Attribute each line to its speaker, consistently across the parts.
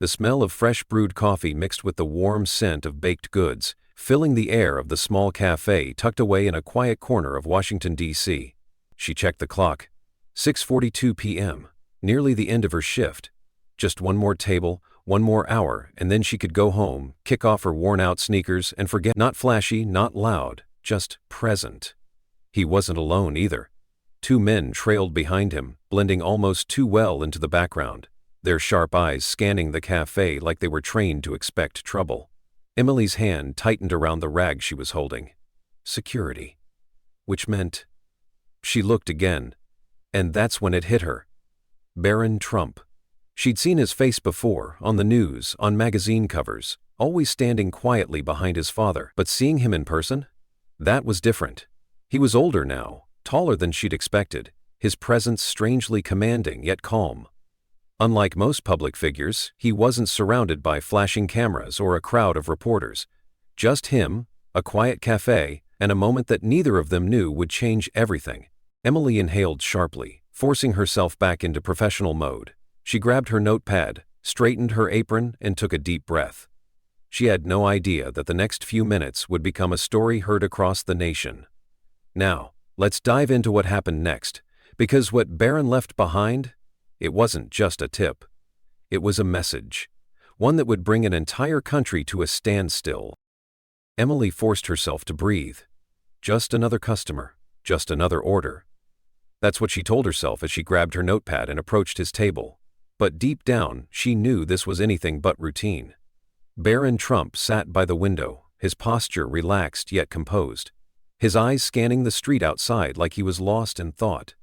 Speaker 1: The smell of fresh brewed coffee mixed with the warm scent of baked goods, filling the air of the small café tucked away in a quiet corner of Washington, D.C. She checked the clock. 6:42 p.m., nearly the end of her shift. Just one more table, one more hour, and then she could go home, kick off her worn-out sneakers, and forget. Not flashy, not loud, just present. He wasn't alone either. 2 men trailed behind him, blending almost too well into the background, their sharp eyes scanning the cafe like they were trained to expect trouble. Emily's hand tightened around the rag she was holding. Security. Which meant... She looked again, and that's when it hit her. Barron Trump. She'd seen his face before, on the news, on magazine covers, always standing quietly behind his father, but seeing him in person? That was different. He was older now, taller than she'd expected, his presence strangely commanding yet calm. Unlike most public figures, he wasn't surrounded by flashing cameras or a crowd of reporters. Just him, a quiet cafe, and a moment that neither of them knew would change everything. Emily inhaled sharply, forcing herself back into professional mode. She grabbed her notepad, straightened her apron, and took a deep breath. She had no idea that the next few minutes would become a story heard across the nation. Now, let's dive into what happened next, because what Barron left behind, it wasn't just a tip. It was a message, one that would bring an entire country to a standstill. Emily forced herself to breathe. Just another customer, just another order. That's what she told herself as she grabbed her notepad and approached his table. But deep down, she knew this was anything but routine. Barron Trump sat by the window, his posture relaxed yet composed, his eyes scanning the street outside like he was lost in thought.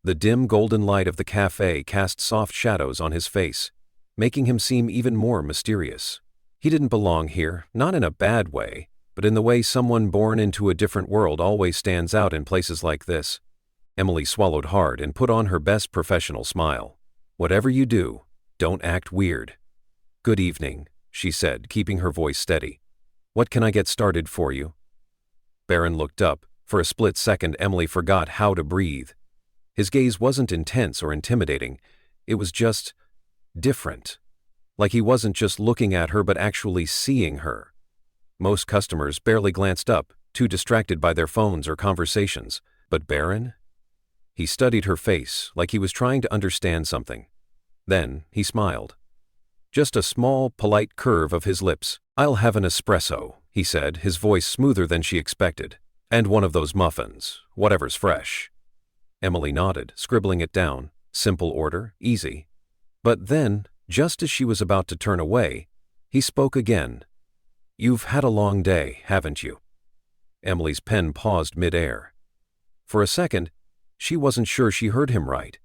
Speaker 1: The dim golden light of the cafe cast soft shadows on his face, making him seem even more mysterious. He didn't belong here, not in a bad way, but in the way someone born into a different world always stands out in places like this. Emily swallowed hard and put on her best professional smile. Whatever you do, don't act weird. Good evening, she said, keeping her voice steady. What can I get started for you? Barron looked up. For a split second, Emily forgot how to breathe. His gaze wasn't intense or intimidating. It was just different. Like he wasn't just looking at her but actually seeing her. Most customers barely glanced up, too distracted by their phones or conversations. But Barron? He studied her face like he was trying to understand something. Then he smiled. Just a small, polite curve of his lips. I'll have an espresso, he said, his voice smoother than she expected. And one of those muffins, whatever's fresh. Emily nodded, scribbling it down. Simple order, easy. But then, just as she was about to turn away, he spoke again. You've had a long day, haven't you? Emily's pen paused mid-air. For a second, she wasn't sure she heard him right.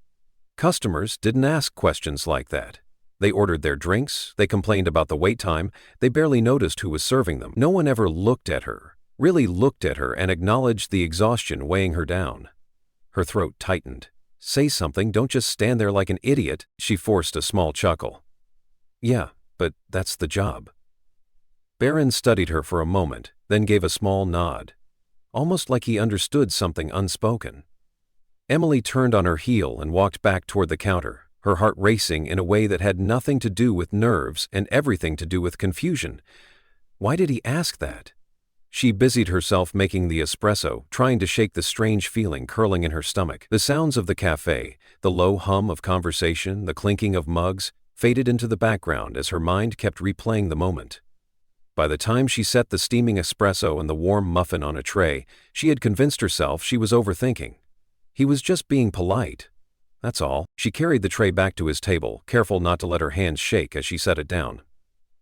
Speaker 1: Customers didn't ask questions like that. They ordered their drinks, they complained about the wait time, they barely noticed who was serving them. No one ever looked at her, really looked at her and acknowledged the exhaustion weighing her down. Her throat tightened. Say something, don't just stand there like an idiot. She forced a small chuckle. Yeah, but that's the job. Barron studied her for a moment, then gave a small nod, almost like he understood something unspoken. Emily turned on her heel and walked back toward the counter, her heart racing in a way that had nothing to do with nerves and everything to do with confusion. Why did he ask that? She busied herself making the espresso, trying to shake the strange feeling curling in her stomach. The sounds of the cafe, the low hum of conversation, the clinking of mugs, faded into the background as her mind kept replaying the moment. By the time she set the steaming espresso and the warm muffin on a tray, she had convinced herself she was overthinking. He was just being polite. That's all. She carried the tray back to his table, careful not to let her hands shake as she set it down.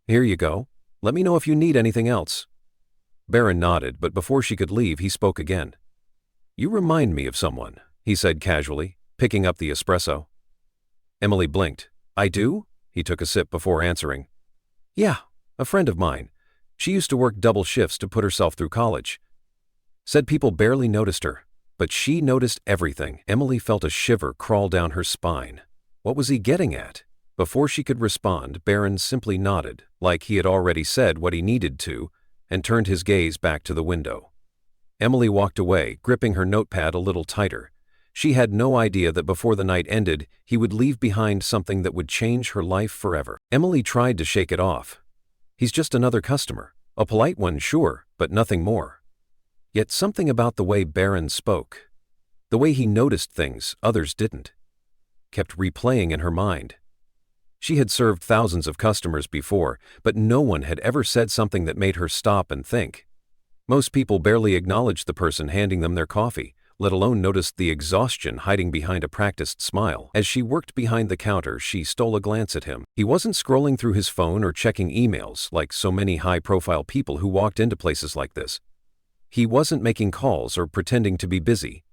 Speaker 1: Here you go. Let me know if you need anything else. Barron nodded, but before she could leave, he spoke again. You remind me of someone, he said casually, picking up the espresso. Emily blinked. I do? He took a sip before answering. Yeah, a friend of mine. She used to work double shifts to put herself through college. Said people barely noticed her, but she noticed everything. Emily felt a shiver crawl down her spine. What was he getting at? Before she could respond, Barron simply nodded, like he had already said what he needed to, and turned his gaze back to the window. Emily walked away, gripping her notepad a little tighter. She had no idea that before the night ended, he would leave behind something that would change her life forever. Emily tried to shake it off. He's just another customer. A polite one, sure, but nothing more. Yet something about the way Barron spoke, the way he noticed things others didn't, kept replaying in her mind. She had served thousands of customers before, but no one had ever said something that made her stop and think. Most people barely acknowledged the person handing them their coffee, let alone noticed the exhaustion hiding behind a practiced smile. As she worked behind the counter, she stole a glance at him. He wasn't scrolling through his phone or checking emails like so many high-profile people who walked into places like this. He wasn't making calls or pretending to be busy.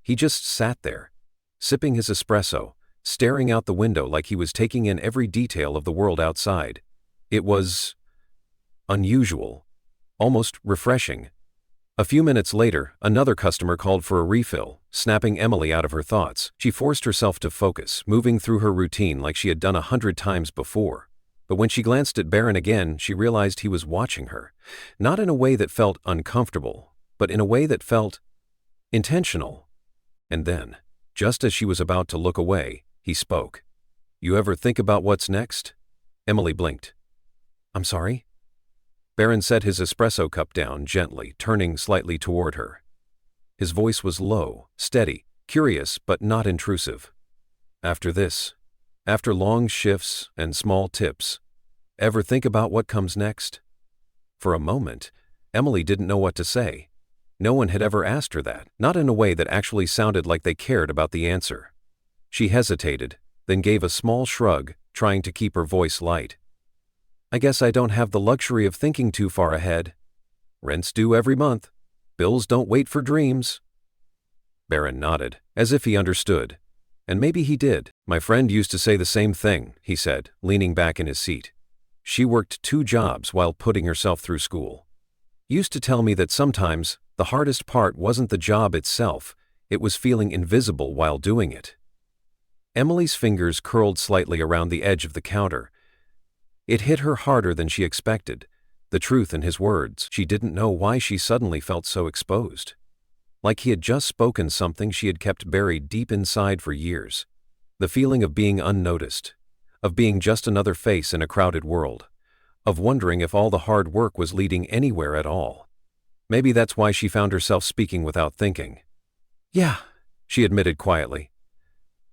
Speaker 1: He just sat there, sipping his espresso, staring out the window like he was taking in every detail of the world outside. It was unusual, almost refreshing. A few minutes later, another customer called for a refill, snapping Emily out of her thoughts. She forced herself to focus, moving through her routine like she had done 100 times before. But when she glanced at Barron again, she realized he was watching her, not in a way that felt uncomfortable, but in a way that felt intentional. And then, just as she was about to look away, he spoke. "You ever think about what's next?" Emily blinked. "I'm sorry?" Barron set his espresso cup down gently, turning slightly toward her. His voice was low, steady, curious but not intrusive. "After this, after long shifts and small tips, ever think about what comes next?" For a moment, Emily didn't know what to say. No one had ever asked her that, not in a way that actually sounded like they cared about the answer. She hesitated, then gave a small shrug, trying to keep her voice light. "I guess I don't have the luxury of thinking too far ahead. Rent's due every month. Bills don't wait for dreams." Barron nodded, as if he understood. And maybe he did. "My friend used to say the same thing," he said, leaning back in his seat. "She worked 2 jobs while putting herself through school. Used to tell me that sometimes the hardest part wasn't the job itself, it was feeling invisible while doing it." Emily's fingers curled slightly around the edge of the counter. It hit her harder than she expected, the truth in his words. She didn't know why she suddenly felt so exposed. Like he had just spoken something she had kept buried deep inside for years. The feeling of being unnoticed, of being just another face in a crowded world, of wondering if all the hard work was leading anywhere at all. Maybe that's why she found herself speaking without thinking. "Yeah," she admitted quietly.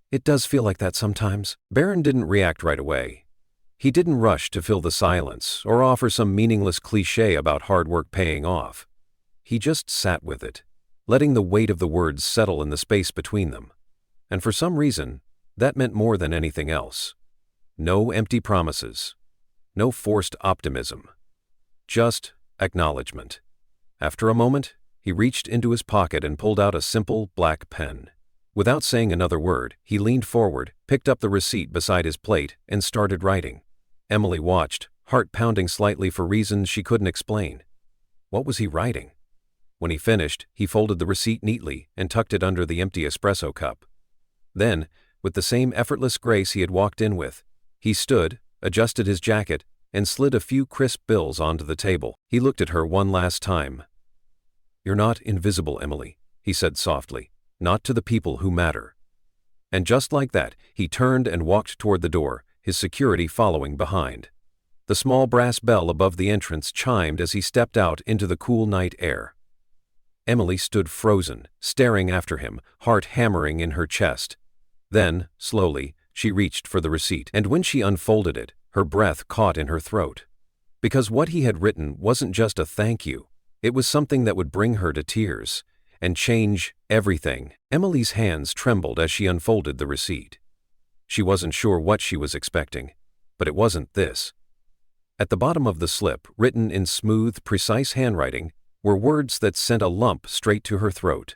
Speaker 1: "It does feel like that sometimes." Barron didn't react right away. He didn't rush to fill the silence or offer some meaningless cliché about hard work paying off. He just sat with it, letting the weight of the words settle in the space between them. And for some reason, that meant more than anything else. No empty promises. No forced optimism. Just acknowledgement. After a moment, he reached into his pocket and pulled out a simple black pen. Without saying another word, he leaned forward, picked up the receipt beside his plate, and started writing. Emily watched, heart pounding slightly for reasons she couldn't explain. What was he writing? When he finished, he folded the receipt neatly and tucked it under the empty espresso cup. Then, with the same effortless grace he had walked in with, he stood, adjusted his jacket, and slid a few crisp bills onto the table. He looked at her one last time. "You're not invisible, Emily," he said softly. "Not to the people who matter." And just like that, he turned and walked toward the door, his security following behind. The small brass bell above the entrance chimed as he stepped out into the cool night air. Emily stood frozen, staring after him, heart hammering in her chest. Then, slowly, she reached for the receipt, and when she unfolded it, her breath caught in her throat. Because what he had written wasn't just a thank you, it was something that would bring her to tears and change everything. Emily's hands trembled as she unfolded the receipt. She wasn't sure what she was expecting, but it wasn't this. At the bottom of the slip, written in smooth, precise handwriting, were words that sent a lump straight to her throat.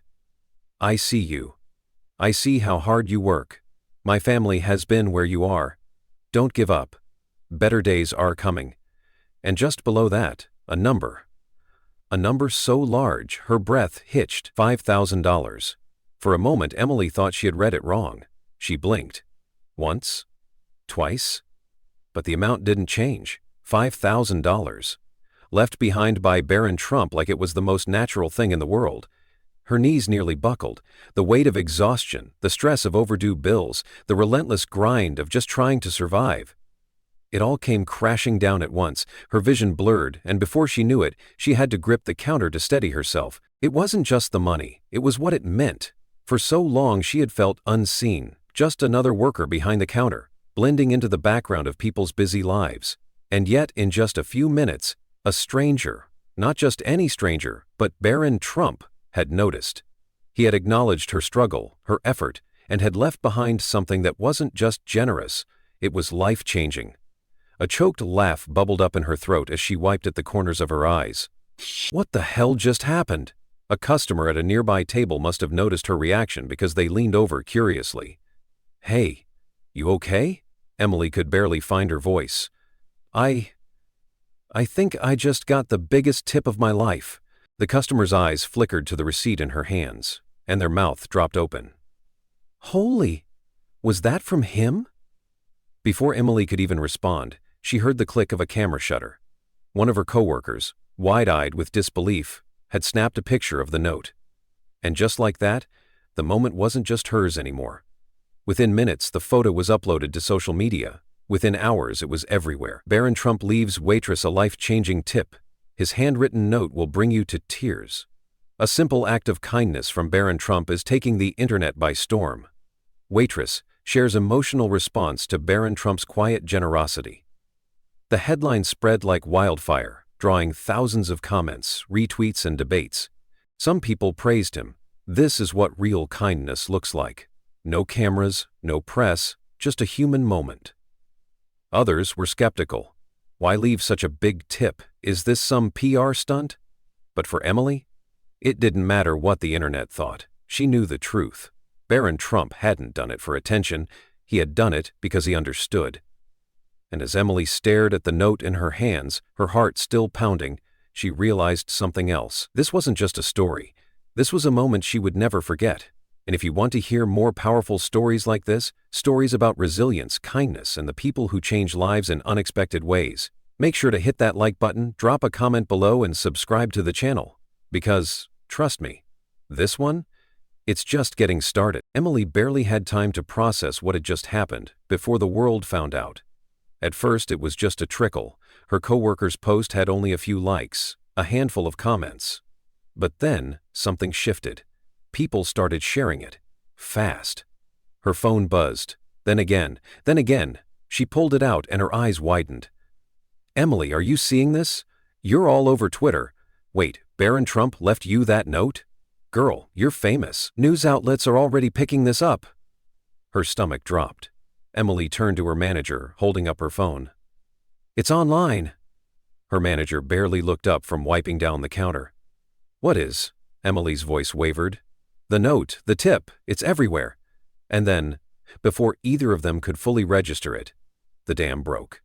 Speaker 1: "I see you. I see how hard you work. My family has been where you are. Don't give up. Better days are coming." And just below that, a number. A number so large, her breath hitched. $5,000. For a moment, Emily thought she had read it wrong. She blinked. Once? Twice? But the amount didn't change. $5,000. Left behind by Barron Trump like it was the most natural thing in the world. Her knees nearly buckled. The weight of exhaustion, the stress of overdue bills, the relentless grind of just trying to survive. It all came crashing down at once. Her vision blurred, and before she knew it, she had to grip the counter to steady herself. It wasn't just the money, it was what it meant. For so long she had felt unseen, just another worker behind the counter, blending into the background of people's busy lives. And yet, in just a few minutes, a stranger, not just any stranger, but Barron Trump, had noticed. He had acknowledged her struggle, her effort, and had left behind something that wasn't just generous, it was life-changing. A choked laugh bubbled up in her throat as she wiped at the corners of her eyes. What the hell just happened? A customer at a nearby table must have noticed her reaction because they leaned over curiously. Hey, you okay? Emily could barely find her voice. I think I just got the biggest tip of my life. The customer's eyes flickered to the receipt in her hands, and their mouth dropped open. Holy, was that from him? Before Emily could even respond, she heard the click of a camera shutter. One of her coworkers, wide-eyed with disbelief, had snapped a picture of the note. And just like that, the moment wasn't just hers anymore. Within minutes, the photo was uploaded to social media. Within hours, it was everywhere. Barron Trump leaves Waitress a life-changing tip. His handwritten note will bring you to tears. A simple act of kindness from Barron Trump is taking the internet by storm. Waitress shares emotional response to Barron Trump's quiet generosity. The headline spread like wildfire, drawing thousands of comments, retweets, and debates. Some people praised him. This is what real kindness looks like. No cameras, no press, just a human moment. Others were skeptical. Why leave such a big tip? Is this some PR stunt? But for Emily, it didn't matter what the internet thought. She knew the truth. Barron Trump hadn't done it for attention. He had done it because he understood. And as Emily stared at the note in her hands, her heart still pounding, she realized something else. This wasn't just a story. This was a moment she would never forget. And if you want to hear more powerful stories like this, stories about resilience, kindness, and the people who change lives in unexpected ways, make sure to hit that like button, drop a comment below, and subscribe to the channel. Because, trust me, this one, it's just getting started. Emily barely had time to process what had just happened before the world found out. At first, it was just a trickle. Her coworker's post had only a few likes, a handful of comments. But then, something shifted. People started sharing it. Fast. Her phone buzzed. Then again. She pulled it out and her eyes widened. Emily, are you seeing this? You're all over Twitter. Wait, Barron Trump left you that note? Girl, you're famous. News outlets are already picking this up. Her stomach dropped. Emily turned to her manager, holding up her phone. It's online. Her manager barely looked up from wiping down the counter. What is? Emily's voice wavered. The note, the tip, it's everywhere. And then, before either of them could fully register it, the dam broke.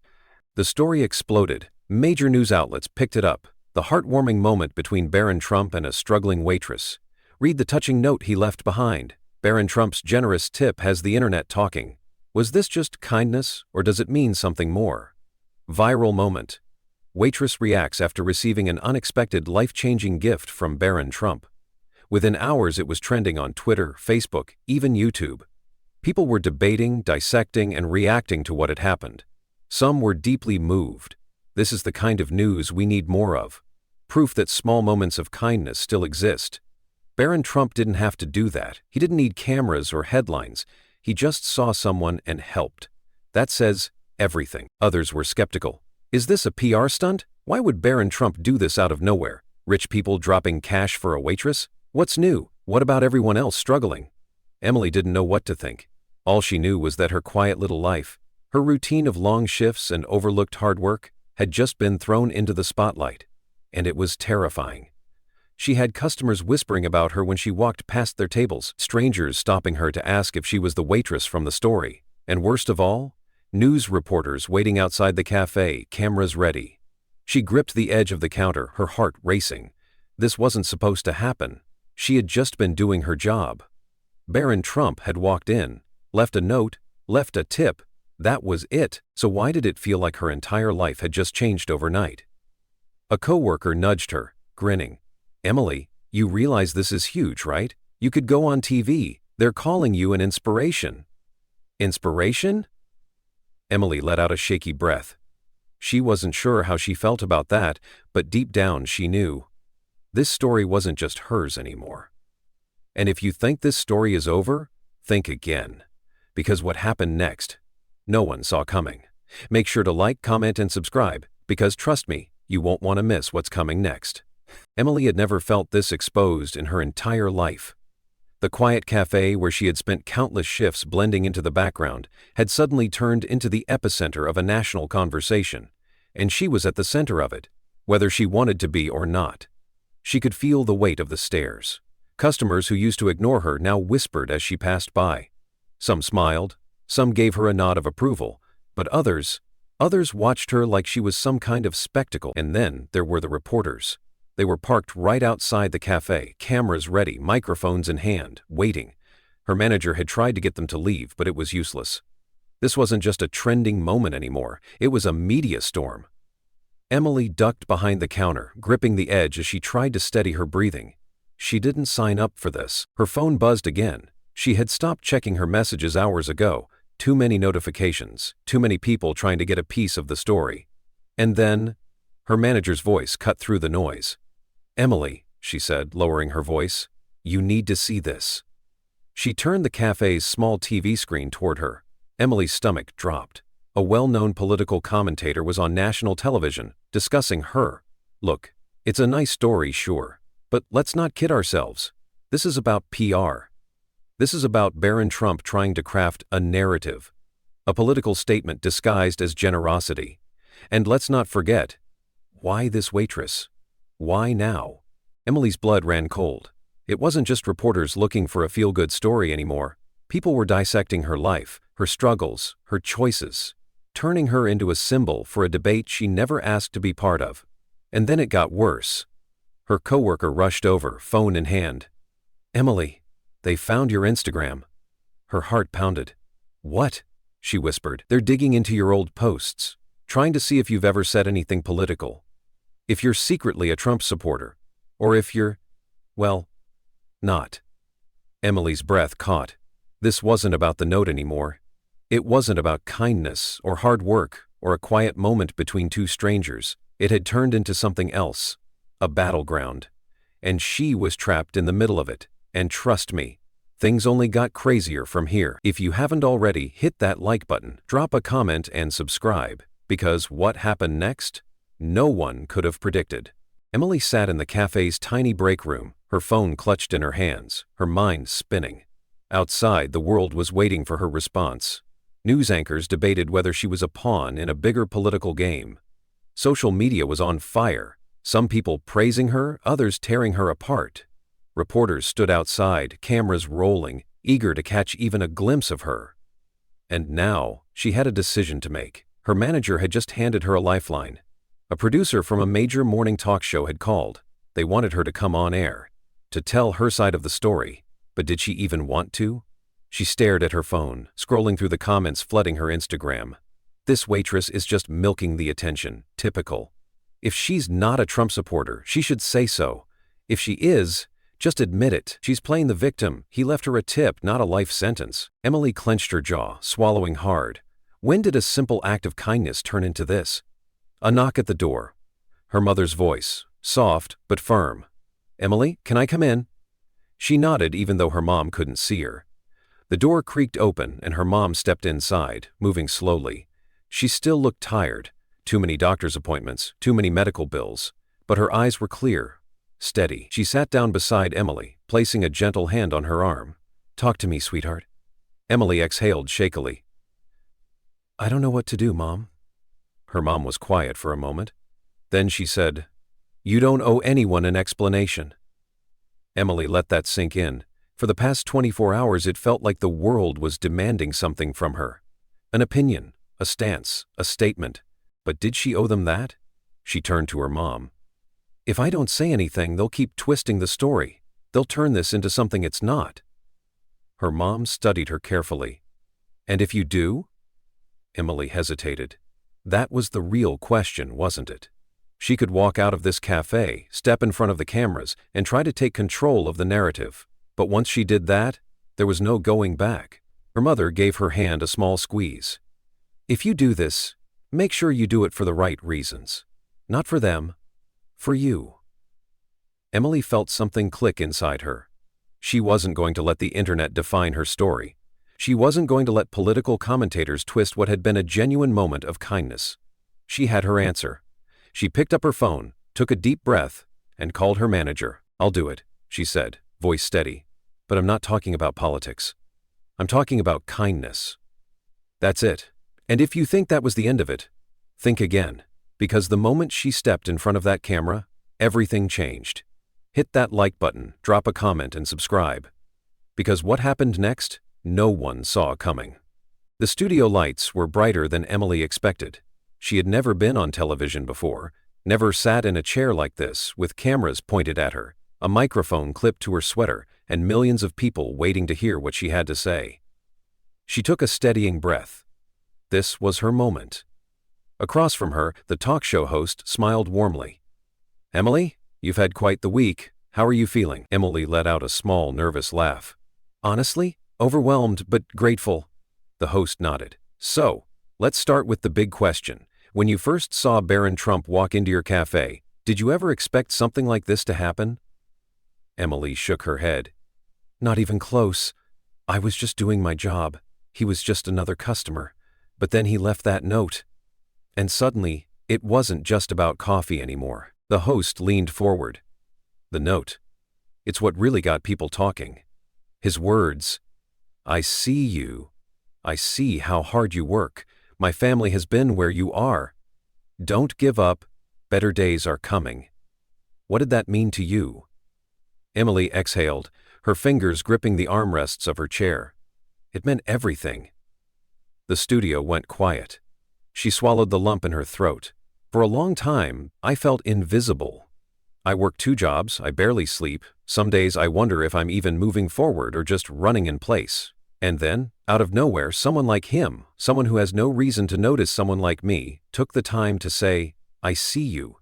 Speaker 1: The story exploded. Major news outlets picked it up. The heartwarming moment between Barron Trump and a struggling waitress. Read the touching note he left behind. Barron Trump's generous tip has the internet talking. Was this just kindness, or does it mean something more? Viral moment. Waitress reacts after receiving an unexpected life-changing gift from Barron Trump. Within hours it was trending on Twitter, Facebook, even YouTube. People were debating, dissecting, and reacting to what had happened. Some were deeply moved. This is the kind of news we need more of. Proof that small moments of kindness still exist. Barron Trump didn't have to do that. He didn't need cameras or headlines. He just saw someone and helped. That says everything. Others were skeptical. Is this a PR stunt? Why would Barron Trump do this out of nowhere? Rich people dropping cash for a waitress? What's new? What about everyone else struggling? Emily didn't know what to think. All she knew was that her quiet little life, her routine of long shifts and overlooked hard work, had just been thrown into the spotlight. And it was terrifying. She had customers whispering about her when she walked past their tables, strangers stopping her to ask if she was the waitress from the story, and worst of all, news reporters waiting outside the café, cameras ready. She gripped the edge of the counter, her heart racing. This wasn't supposed to happen. She had just been doing her job. Barron Trump had walked in, left a note, left a tip. That was it. So why did it feel like her entire life had just changed overnight? A coworker nudged her, grinning. Emily, You realize this is huge, right? You could go on TV. They're calling you an inspiration." "Inspiration?" Emily let out a shaky breath. She wasn't sure how she felt about that, but deep down she knew. This story wasn't just hers anymore. And if you think this story is over, think again. Because what happened next, no one saw coming. Make sure to like, comment, and subscribe, because trust me, you won't want to miss what's coming next. Emily had never felt this exposed in her entire life. The quiet cafe where she had spent countless shifts blending into the background had suddenly turned into the epicenter of a national conversation, and she was at the center of it, whether she wanted to be or not. She could feel the weight of the stares. Customers who used to ignore her now whispered as she passed by. Some smiled, some gave her a nod of approval, but others watched her like she was some kind of spectacle. And then there were the reporters. They were parked right outside the cafe, cameras ready, microphones in hand, waiting. Her manager had tried to get them to leave, but it was useless. This wasn't just a trending moment anymore, it was a media storm. Emily ducked behind the counter, gripping the edge as she tried to steady her breathing. She didn't sign up for this. Her phone buzzed again. She had stopped checking her messages hours ago. Too many notifications, too many people trying to get a piece of the story. And then, her manager's voice cut through the noise. "Emily," she said, lowering her voice, "you need to see this." She turned the cafe's small TV screen toward her. Emily's stomach dropped. A well-known political commentator was on national television, discussing her. Look, it's a nice story, sure, but let's not kid ourselves. This is about PR. This is about Barron Trump trying to craft a narrative, a political statement disguised as generosity. And let's not forget, why this waitress? Why now? Emily's blood ran cold. It wasn't just reporters looking for a feel-good story anymore. People were dissecting her life, her struggles, her choices, turning her into a symbol for a debate she never asked to be part of. And then it got worse. Her coworker rushed over, phone in hand. "Emily, they found your Instagram." Her heart pounded. "What?" she whispered. "They're digging into your old posts, trying to see if you've ever said anything political. If you're secretly a Trump supporter, or if you're, well, not." Emily's breath caught. This wasn't about the note anymore. It wasn't about kindness or hard work or a quiet moment between two strangers. It had turned into something else, a battleground. And she was trapped in the middle of it. And trust me, things only got crazier from here. If you haven't already, hit that like button, drop a comment, and subscribe, because what happened next? No one could have predicted. Emily sat in the cafe's tiny break room, her phone clutched in her hands, her mind spinning. Outside, the world was waiting for her response. News anchors debated whether she was a pawn in a bigger political game. Social media was on fire, some people praising her, others tearing her apart. Reporters stood outside, cameras rolling, eager to catch even a glimpse of her. And now, she had a decision to make. Her manager had just handed her a lifeline. A producer from a major morning talk show had called. They wanted her to come on air, to tell her side of the story. But did she even want to? She stared at her phone, scrolling through the comments flooding her Instagram. This waitress is just milking the attention. Typical. If she's not a Trump supporter, she should say so. If she is, just admit it. She's playing the victim. He left her a tip, not a life sentence. Emily clenched her jaw, swallowing hard. When did a simple act of kindness turn into this? A knock at the door. Her mother's voice, soft but firm. "Emily, can I come in?" She nodded even though her mom couldn't see her. The door creaked open and her mom stepped inside, moving slowly. She still looked tired. Too many doctor's appointments, too many medical bills. But her eyes were clear, steady. She sat down beside Emily, placing a gentle hand on her arm. "Talk to me, sweetheart." Emily exhaled shakily. "I don't know what to do, Mom." Her mom was quiet for a moment. Then she said, "You don't owe anyone an explanation." Emily let that sink in. For the past 24 hours it felt like the world was demanding something from her. An opinion, a stance, a statement. But did she owe them that? She turned to her mom. "If I don't say anything, they'll keep twisting the story. They'll turn this into something it's not." Her mom studied her carefully. "And if you do?" Emily hesitated. That was the real question, wasn't it? She could walk out of this cafe, step in front of the cameras, and try to take control of the narrative. But once she did that, there was no going back. Her mother gave her hand a small squeeze. "If you do this, make sure you do it for the right reasons. Not for them, for you." Emily felt something click inside her. She wasn't going to let the internet define her story. She wasn't going to let political commentators twist what had been a genuine moment of kindness. She had her answer. She picked up her phone, took a deep breath, and called her manager. "I'll do it," she said, voice steady. "But I'm not talking about politics. I'm talking about kindness." That's it. And if you think that was the end of it, think again. Because the moment she stepped in front of that camera, everything changed. Hit that like button, drop a comment, and subscribe. Because what happened next, no one saw coming. The studio lights were brighter than Emily expected. She had never been on television before, never sat in a chair like this, with cameras pointed at her, a microphone clipped to her sweater, and millions of people waiting to hear what she had to say. She took a steadying breath. This was her moment. Across from her, the talk show host smiled warmly. "Emily, you've had quite the week. How are you feeling?" Emily let out a small, nervous laugh. "Honestly, overwhelmed but grateful." The host nodded. "So, let's start with the big question. When you first saw Barron Trump walk into your cafe, did you ever expect something like this to happen?" Emily shook her head. "Not even close. I was just doing my job. He was just another customer. But then he left that note. And suddenly, it wasn't just about coffee anymore." The host leaned forward. "The note. It's what really got people talking. His words. I see you. I see how hard you work. My family has been where you are. Don't give up. Better days are coming." What did that mean to you? Emily exhaled, her fingers gripping the armrests of her chair. It meant everything. The studio went quiet. She swallowed the lump in her throat. "For a long time, I felt invisible. I work 2 jobs, I barely sleep. Some days I wonder if I'm even moving forward or just running in place. And then, out of nowhere, someone like him, someone who has no reason to notice someone like me, took the time to say, 'I see you.'"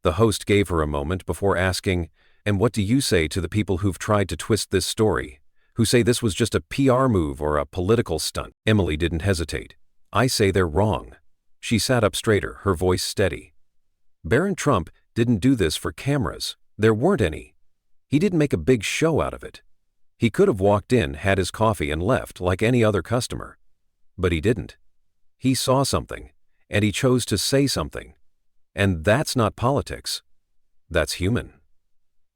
Speaker 1: The host gave her a moment before asking, "And what do you say to the people who've tried to twist this story, who say this was just a PR move or a political stunt?" Emily didn't hesitate. "I say they're wrong." She sat up straighter, her voice steady. Barron Trump didn't do this for cameras. There weren't any. He didn't make a big show out of it. He could have walked in, had his coffee, and left like any other customer. But he didn't. He saw something, and he chose to say something. And that's not politics. That's human.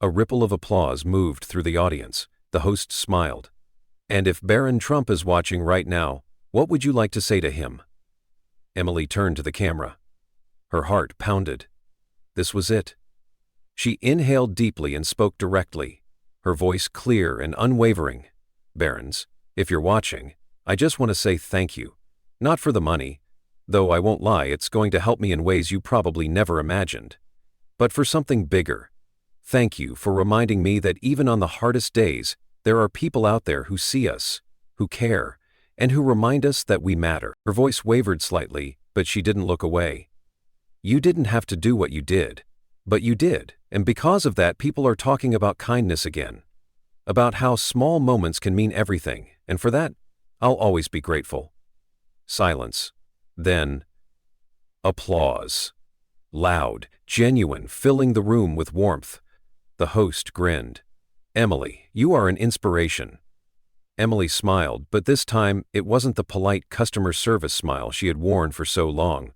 Speaker 1: A ripple of applause moved through the audience. The host smiled. "And if Barron Trump is watching right now, what would you like to say to him?" Emily turned to the camera. Her heart pounded. This was it. She inhaled deeply and spoke directly, her voice clear and unwavering. "Barrons, if you're watching, I just want to say thank you. Not for the money, though I won't lie, it's going to help me in ways you probably never imagined. But for something bigger. Thank you for reminding me that even on the hardest days, there are people out there who see us, who care, and who remind us that we matter." Her voice wavered slightly, but she didn't look away. "You didn't have to do what you did, but you did, and because of that, people are talking about kindness again. About how small moments can mean everything, and for that, I'll always be grateful." Silence. Then, applause. Loud, genuine, filling the room with warmth. The host grinned. "Emily, you are an inspiration." Emily smiled, but this time it wasn't the polite customer service smile she had worn for so long.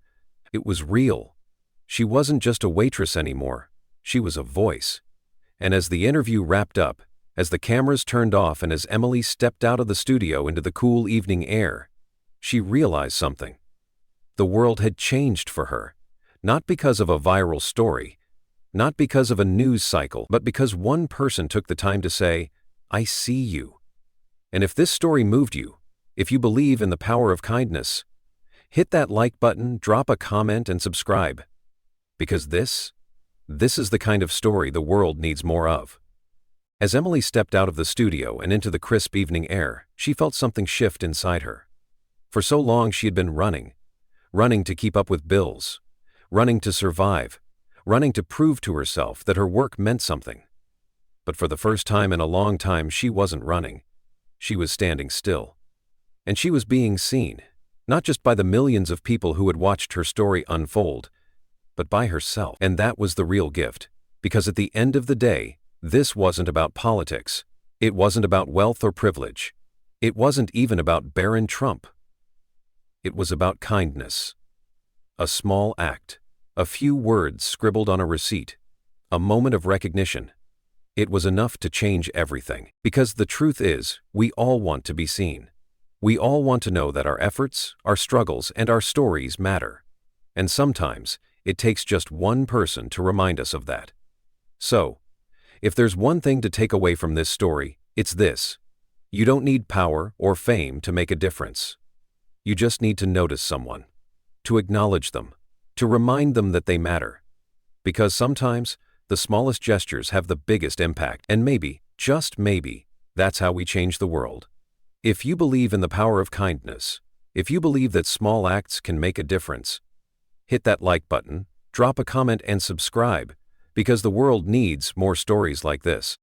Speaker 1: It was real. She wasn't just a waitress anymore. She was a voice. And as the interview wrapped up, as the cameras turned off and as Emily stepped out of the studio into the cool evening air, she realized something. The world had changed for her, not because of a viral story, not because of a news cycle, but because one person took the time to say, "I see you." And if this story moved you, if you believe in the power of kindness, hit that like button, drop a comment, and subscribe. Because this is the kind of story the world needs more of. As Emily stepped out of the studio and into the crisp evening air, she felt something shift inside her. For so long she had been running to keep up with bills, running to survive, running to prove to herself that her work meant something. But for the first time in a long time, she wasn't running. She was standing still. And she was being seen, not just by the millions of people who had watched her story unfold, but by herself. And that was the real gift, because at the end of the day, this wasn't about politics. It wasn't about wealth or privilege. It wasn't even about Barron Trump. It was about kindness. A small act, a few words scribbled on a receipt, a moment of recognition. It was enough to change everything. Because the truth is, we all want to be seen. We all want to know that our efforts, our struggles, and our stories matter. And sometimes, it takes just one person to remind us of that. So, if there's one thing to take away from this story, it's this. You don't need power or fame to make a difference. You just need to notice someone, to acknowledge them, to remind them that they matter. Because sometimes, the smallest gestures have the biggest impact, and maybe, just maybe, that's how we change the world. If you believe in the power of kindness, if you believe that small acts can make a difference, hit that like button, drop a comment and subscribe, because the world needs more stories like this.